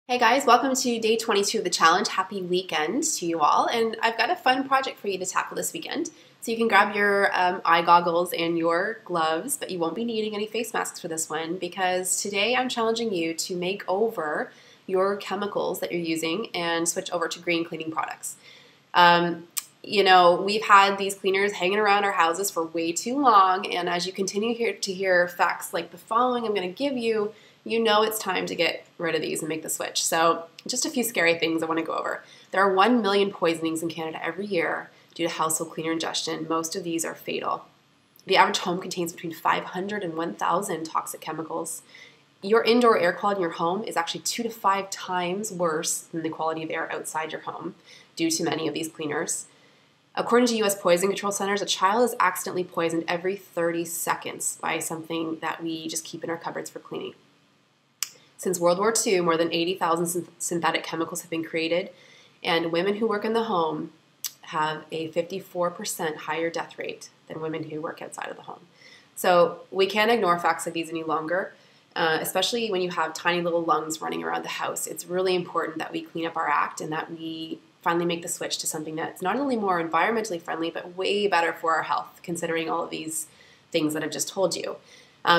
Hey guys, welcome to day 22 of the challenge. Happy weekend to you all. And I've got a fun project for you to tackle this weekend. So you can grab your eye goggles and your gloves, but you won't be needing any face masks for this one because today I'm challenging you to make over your chemicals that you're using and switch over to green cleaning products. We've had these cleaners hanging around our houses for way too long, and as you continue to hear facts like the following I'm going to give you, you know it's time to get rid of these and make the switch. So just a few scary things I want to go over. There are 1 million poisonings in Canada every year due to household cleaner ingestion. Most of these are fatal. The average home contains between 500 and 1,000 toxic chemicals. Your indoor air quality in your home is actually 2 to 5 times worse than the quality of air outside your home due to many of these cleaners. According to U.S. Poison Control Centers, a child is accidentally poisoned every 30 seconds by something that we just keep in our cupboards for cleaning. Since World War II, more than 80,000 synthetic chemicals have been created, and women who work in the home have a 54% higher death rate than women who work outside of the home. So we can't ignore facts like these any longer, especially when you have tiny little lungs running around the house. It's really important that we clean up our act and that we finally make the switch to something that's not only more environmentally friendly, but way better for our health, considering all of these things that I've just told you.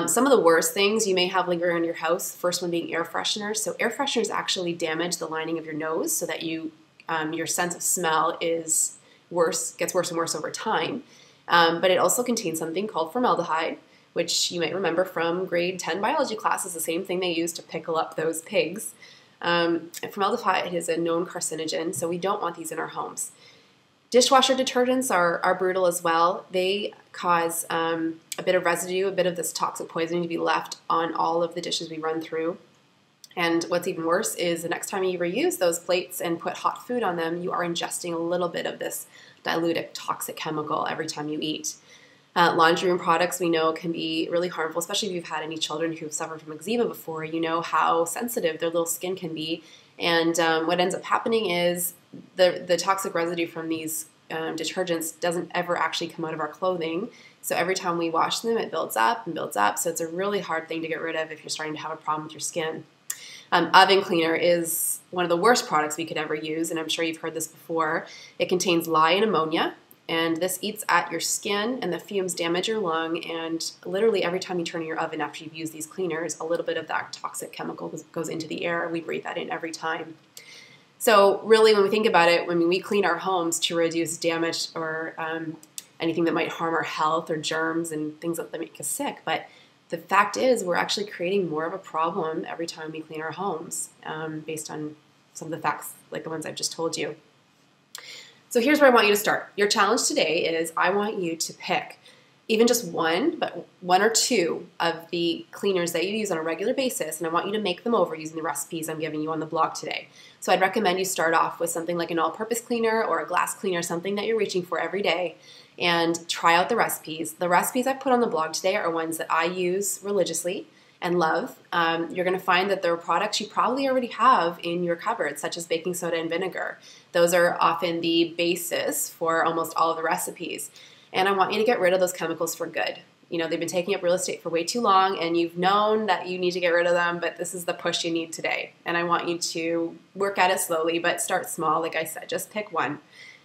Some of the worst things you may have lingering in your house, first one being air fresheners. So air fresheners actually damage the lining of your nose so that your sense of smell gets worse and worse over time. But it also contains something called formaldehyde, which you might remember from grade 10 biology class is the same thing they use to pickle up those pigs. And formaldehyde is a known carcinogen, so we don't want these in our homes. Dishwasher detergents are brutal as well. They cause a bit of residue, a bit of this toxic poisoning to be left on all of the dishes we run through. And what's even worse is the next time you reuse those plates and put hot food on them, you are ingesting a little bit of this diluted toxic chemical every time you eat. Laundry room products we know can be really harmful, especially if you've had any children who've suffered from eczema before. You know how sensitive their little skin can be. And what ends up happening is the toxic residue from these detergents doesn't ever actually come out of our clothing. So every time we wash them, it builds up and builds up. So it's a really hard thing to get rid of if you're starting to have a problem with your skin. Oven cleaner is one of the worst products we could ever use, and I'm sure you've heard this before. It contains lye and ammonia, and this eats at your skin, and the fumes damage your lung, and literally every time you turn on your oven after you've used these cleaners, a little bit of that toxic chemical goes into the air. We breathe that in every time. So really, when we think about it, when we clean our homes to reduce damage or anything that might harm our health or germs and things that make us sick, but the fact is we're actually creating more of a problem every time we clean our homes based on some of the facts like the ones I've just told you. So here's where I want you to start. Your challenge today is I want you to pick even just one, but 1 or 2 of the cleaners that you use on a regular basis, and I want you to make them over using the recipes I'm giving you on the blog today. So I'd recommend you start off with something like an all-purpose cleaner or a glass cleaner, something that you're reaching for every day, and try out the recipes. The recipes I put on the blog today are ones that I use religiously and love. You're going to find that there are products you probably already have in your cupboard, such as baking soda and vinegar. Those are often the basis for almost all of the recipes. And I want you to get rid of those chemicals for good. You know, they've been taking up real estate for way too long, and you've known that you need to get rid of them, but this is the push you need today. And I want you to work at it slowly, but start small. Like I said, just pick one.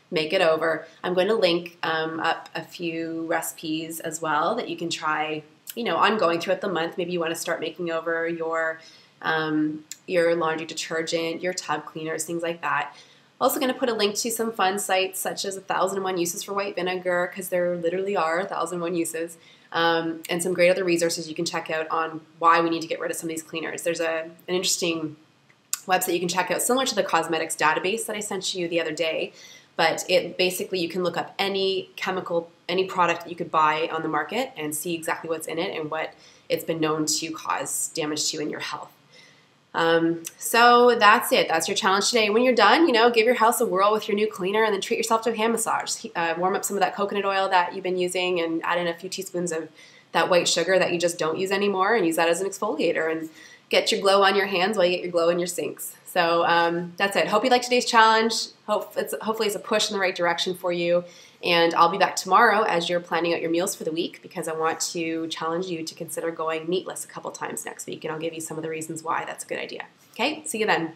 Make it over. I'm going to link up a few recipes as well that you can try, ongoing throughout the month. Maybe you want to start making over your laundry detergent, your tub cleaners, things like that. Also going to put a link to some fun sites such as 1,001 Uses for White Vinegar, because there literally are 1,001 uses, and some great other resources you can check out on why we need to get rid of some of these cleaners. There's an interesting website you can check out, similar to the cosmetics database that I sent you the other day, but it basically you can look up any chemical, any product that you could buy on the market and see exactly what's in it and what it's been known to cause damage to in your health. So that's it. That's your challenge today. When you're done, give your house a whirl with your new cleaner and then treat yourself to a hand massage. Warm up some of that coconut oil that you've been using and add in a few teaspoons of that white sugar that you just don't use anymore and use that as an exfoliator and get your glow on your hands while you get your glow in your sinks. So that's it. Hope you liked today's challenge. Hopefully it's a push in the right direction for you. And I'll be back tomorrow as you're planning out your meals for the week, because I want to challenge you to consider going meatless a couple times next week, and I'll give you some of the reasons why that's a good idea. Okay, see you then.